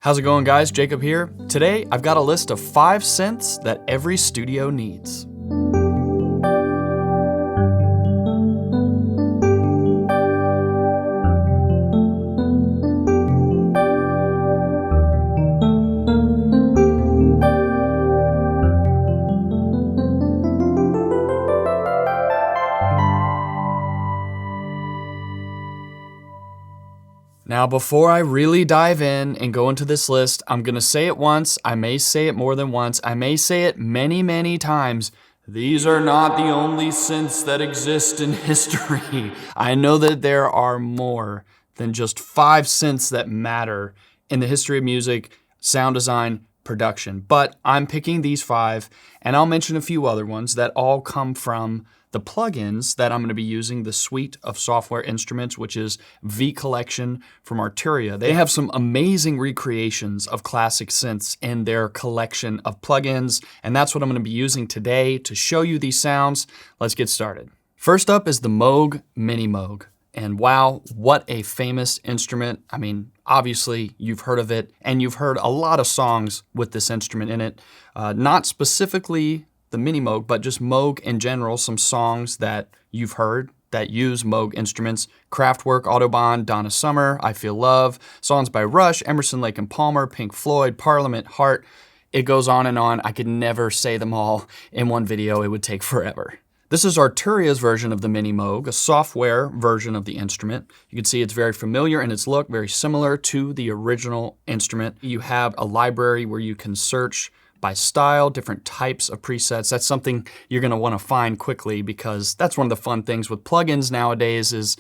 How's it going, guys? Jacob here. Today, I've got a list of 5 synths that every studio needs. Now, before I really dive in and go into this list, I'm gonna say it once, I may say it more than once, I may say it many, many times. These are not the only synths that exist in history. I know that there are more than just 5 synths that matter in the history of music, sound design, production. But I'm picking these 5, and I'll mention a few other ones that all come from the plugins that I'm going to be using, the suite of software instruments, which is V Collection from Arturia. They have some amazing recreations of classic synths in their collection of plugins, and that's what I'm going to be using today to show you these sounds. Let's get started. First up is the Moog Minimoog. And wow, what a famous instrument. I mean, obviously you've heard of it, and you've heard a lot of songs with this instrument in it. Not specifically the Minimoog, but just Moog in general, some songs that you've heard that use Moog instruments. Kraftwerk, Autobahn, Donna Summer, I Feel Love, songs by Rush, Emerson, Lake and Palmer, Pink Floyd, Parliament, Heart. It goes on and on. I could never say them all in one video. It would take forever. This is Arturia's version of the Minimoog, a software version of the instrument. You can see it's very familiar in its look, very similar to the original instrument. You have a library where you can search by style, different types of presets. That's something you're gonna wanna find quickly, because that's one of the fun things with plugins nowadays is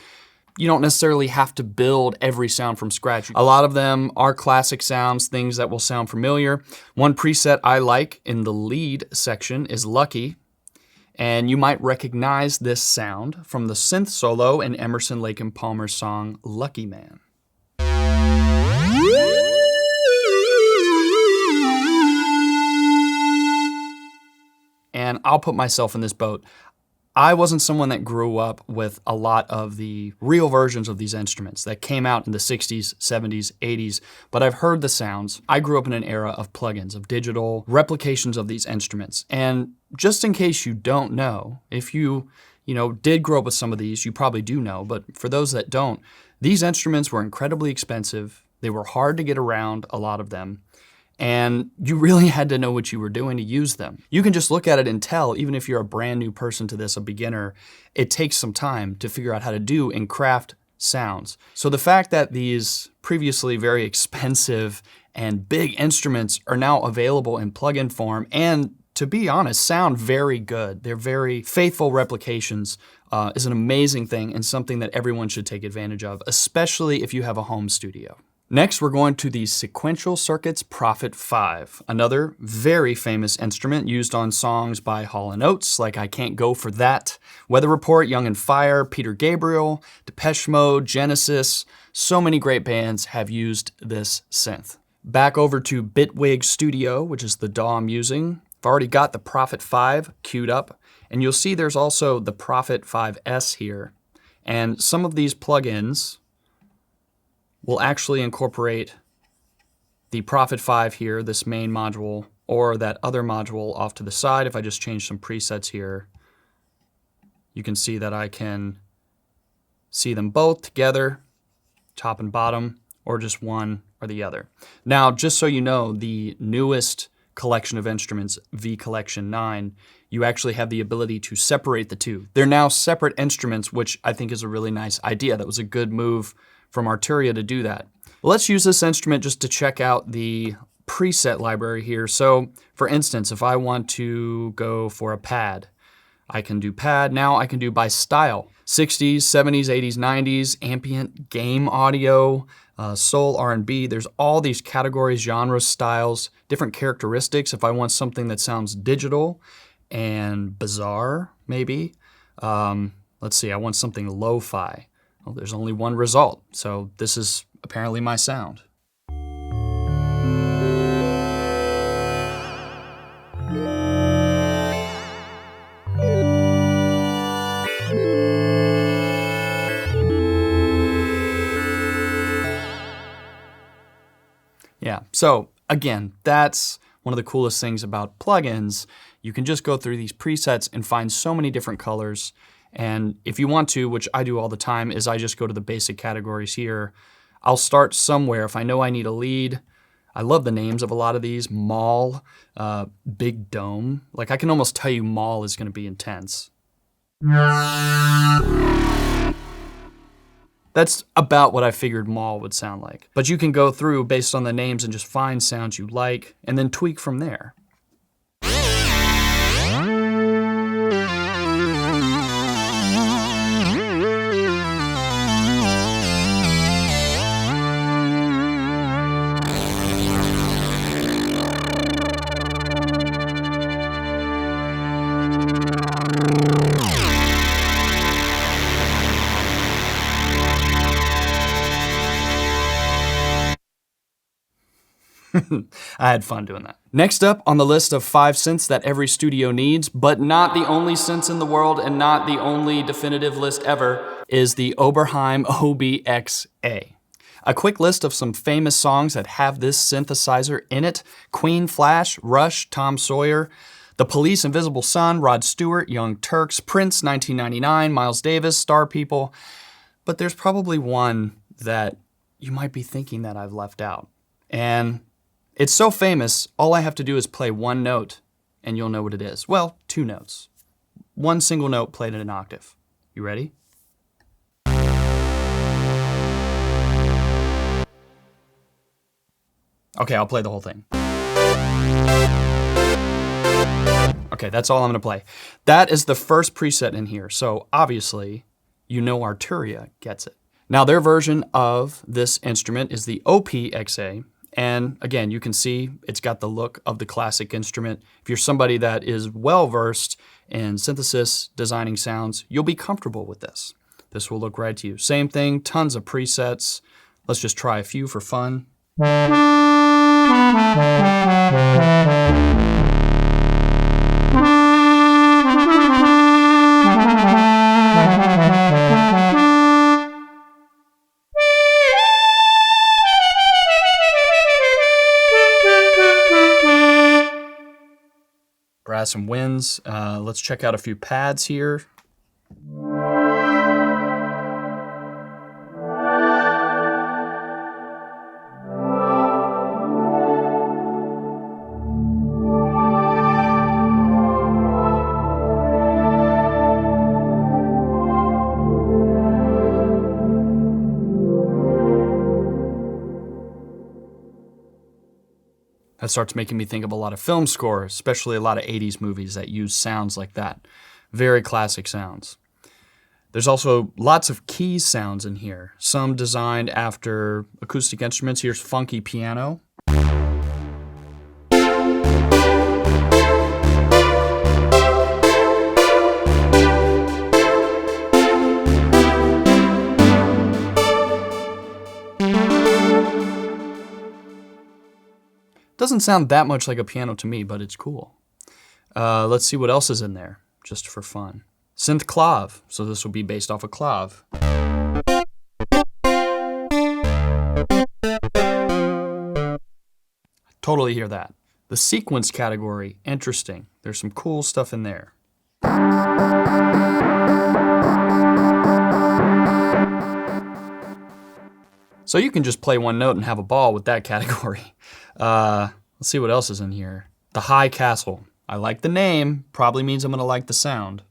you don't necessarily have to build every sound from scratch. A lot of them are classic sounds, things that will sound familiar. One preset I like in the lead section is Lucky, and you might recognize this sound from the synth solo in Emerson, Lake and Palmer's song, Lucky Man. And I'll put myself in this boat. I wasn't someone that grew up with a lot of the real versions of these instruments that came out in the 60s, 70s, 80s, but I've heard the sounds. I grew up in an era of plugins, of digital replications of these instruments. And just in case you don't know, if you did grow up with some of these, you probably do know, but for those that don't, these instruments were incredibly expensive. They were hard to get around, a lot of them. And you really had to know what you were doing to use them. You can just look at it and tell, even if you're a brand new person to this, a beginner, it takes some time to figure out how to do and craft sounds. So the fact that these previously very expensive and big instruments are now available in plugin form, and to be honest, sound very good. They're very faithful replications, is an amazing thing and something that everyone should take advantage of, especially if you have a home studio. Next, we're going to the Sequential Circuits Prophet 5, another very famous instrument used on songs by Hall & Oates, like I Can't Go For That, Weather Report, Young and Fire, Peter Gabriel, Depeche Mode, Genesis. So many great bands have used this synth. Back over to Bitwig Studio, which is the DAW I'm using. I've already got the Prophet 5 queued up, and you'll see there's also the Prophet 5S here. And some of these plugins will actually incorporate the Prophet 5 here, this main module, or that other module off to the side. If I just change some presets here, you can see that I can see them both together, top and bottom, or just one or the other. Now, just so you know, the newest collection of instruments, V Collection 9, you actually have the ability to separate the two. They're now separate instruments, which I think is a really nice idea. That was a good move from Arturia to do that. Let's use this instrument just to check out the preset library here. So for instance, if I want to go for a pad, I can do pad. Now I can do by style, 60s, 70s, 80s, 90s, ambient, game audio, soul, R&B. There's all these categories, genres, styles, different characteristics. If I want something that sounds digital and bizarre, maybe. Let's see, I want something lo-fi. Well, there's only one result, so this is apparently my sound. Yeah, So again, that's one of the coolest things about plugins. You can just go through these presets and find so many different colors. And if you want to, which I do all the time, is I just go to the basic categories here. I'll start somewhere. If I know I need a lead, I love the names of a lot of these. Mall, Big Dome. Like I can almost tell you Mall is gonna be intense. That's about what I figured Mall would sound like. But you can go through based on the names and just find sounds you like and then tweak from there. I had fun doing that. Next up on the list of 5 synths that every studio needs, but not the only synths in the world and not the only definitive list ever, is the Oberheim OB-Xa. A quick list of some famous songs that have this synthesizer in it: Queen, Flash, Rush, Tom Sawyer, The Police, Invisible Sun, Rod Stewart, Young Turks, Prince, 1999, Miles Davis, Star People. But there's probably one that you might be thinking that I've left out. And it's so famous, all I have to do is play one note and you'll know what it is. Well, 2 notes. One single note played in an octave. You ready? Okay, I'll play the whole thing. Okay, that's all I'm gonna play. That is the first preset in here, so obviously you know Arturia gets it. Now their version of this instrument is the OP-Xa. And again, you can see it's got the look of the classic instrument. If you're somebody that is well-versed in synthesis, designing sounds, you'll be comfortable with this. This will look right to you. Same thing, tons of presets. Let's just try a few for fun. Brass and winds. Let's check out a few pads here. That starts making me think of a lot of film scores, especially a lot of 80s movies that use sounds like that. Very classic sounds. There's also lots of keys sounds in here, some designed after acoustic instruments. Here's funky piano. Doesn't sound that much like a piano to me, but it's cool. Let's see what else is in there, just for fun. Synth clav, so this will be based off a clav. Totally hear that. The sequence category, interesting. There's some cool stuff in there. So you can just play one note and have a ball with that category. Let's see what else is in here. The High Castle. I like the name, probably means I'm gonna like the sound.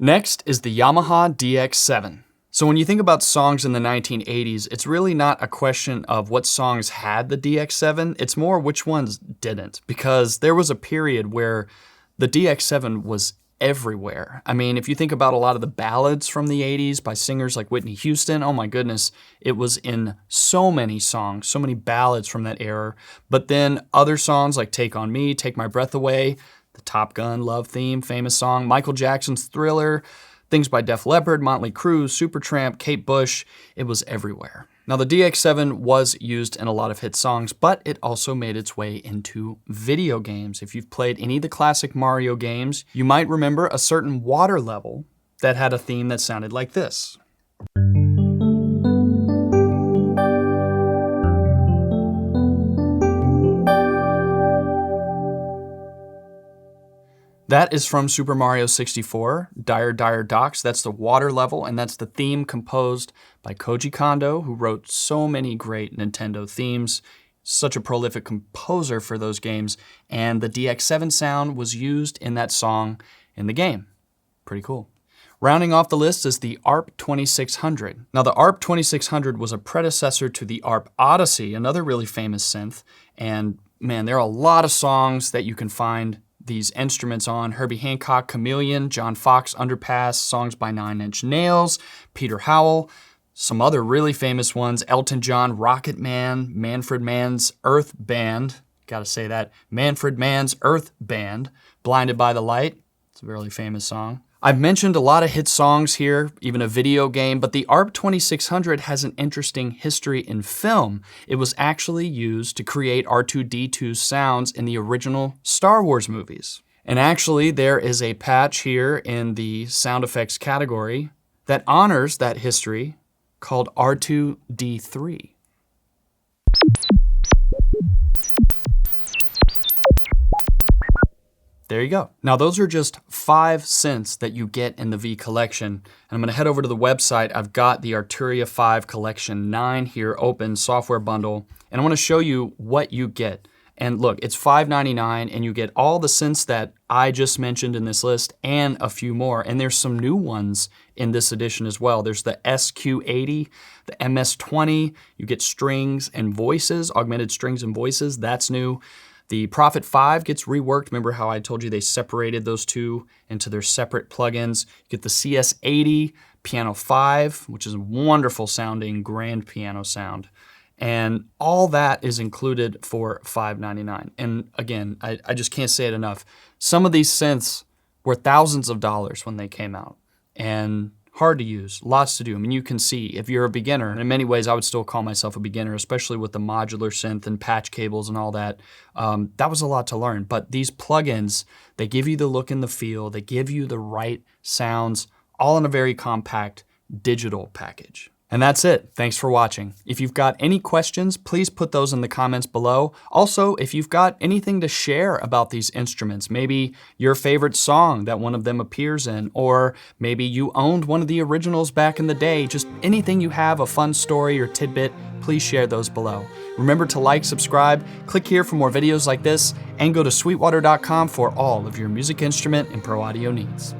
Next is the Yamaha DX7. So when you think about songs in the 1980s, it's really not a question of what songs had the DX7, it's more which ones didn't, because there was a period where the DX7 was everywhere. I mean, if you think about a lot of the ballads from the 80s by singers like Whitney Houston, oh my goodness, it was in so many songs, so many ballads from that era. But then other songs like Take On Me, Take My Breath Away, the Top Gun love theme, famous song, Michael Jackson's Thriller, things by Def Leppard, Motley Crue, Supertramp, Kate Bush. It was everywhere. Now, the DX7 was used in a lot of hit songs, but it also made its way into video games. If you've played any of the classic Mario games, you might remember a certain water level that had a theme that sounded like this. That is from Super Mario 64, Dire Dire Docks. That's the water level, and that's the theme composed by Koji Kondo, who wrote so many great Nintendo themes. Such a prolific composer for those games, and the DX7 sound was used in that song in the game. Pretty cool. Rounding off the list is the ARP 2600. Now, the ARP 2600 was a predecessor to the ARP Odyssey, another really famous synth, and man, there are a lot of songs that you can find these instruments on. Herbie Hancock, Chameleon, John Fox, Underpass, songs by Nine Inch Nails, Peter Howell, some other really famous ones, Elton John, Rocket Man, Manfred Mann's Earth Band, gotta say that, Manfred Mann's Earth Band, Blinded by the Light, it's a really famous song. I've mentioned a lot of hit songs here, even a video game, but the ARP 2600 has an interesting history in film. It was actually used to create R2-D2 sounds in the original Star Wars movies. And actually, there is a patch here in the sound effects category that honors that history called R2-D3. There you go. Now those are just 5 synths that you get in the V Collection. And I'm gonna head over to the website. I've got the Arturia V Collection 9 here open, software bundle, and I wanna show you what you get. And look, it's $5.99 and you get all the synths that I just mentioned in this list and a few more. And there's some new ones in this edition as well. There's the SQ80, the MS20, you get strings and voices, augmented strings and voices, that's new. The Prophet 5 gets reworked. Remember how I told you they separated those two into their separate plugins. You get the CS80, Piano 5, which is a wonderful sounding grand piano sound. And all that is included for $5.99. And again, I just can't say it enough. Some of these synths were thousands of dollars when they came out. And hard to use, lots to do. I mean, you can see if you're a beginner, and in many ways I would still call myself a beginner, especially with the modular synth and patch cables and all that. That was a lot to learn, but these plugins, they give you the look and the feel, they give you the right sounds, all in a very compact digital package. And that's it. Thanks for watching. If you've got any questions, please put those in the comments below. Also, if you've got anything to share about these instruments, maybe your favorite song that one of them appears in, or maybe you owned one of the originals back in the day, just anything you have, a fun story or tidbit, please share those below. Remember to like, subscribe, click here for more videos like this, and go to sweetwater.com for all of your music instrument and pro audio needs.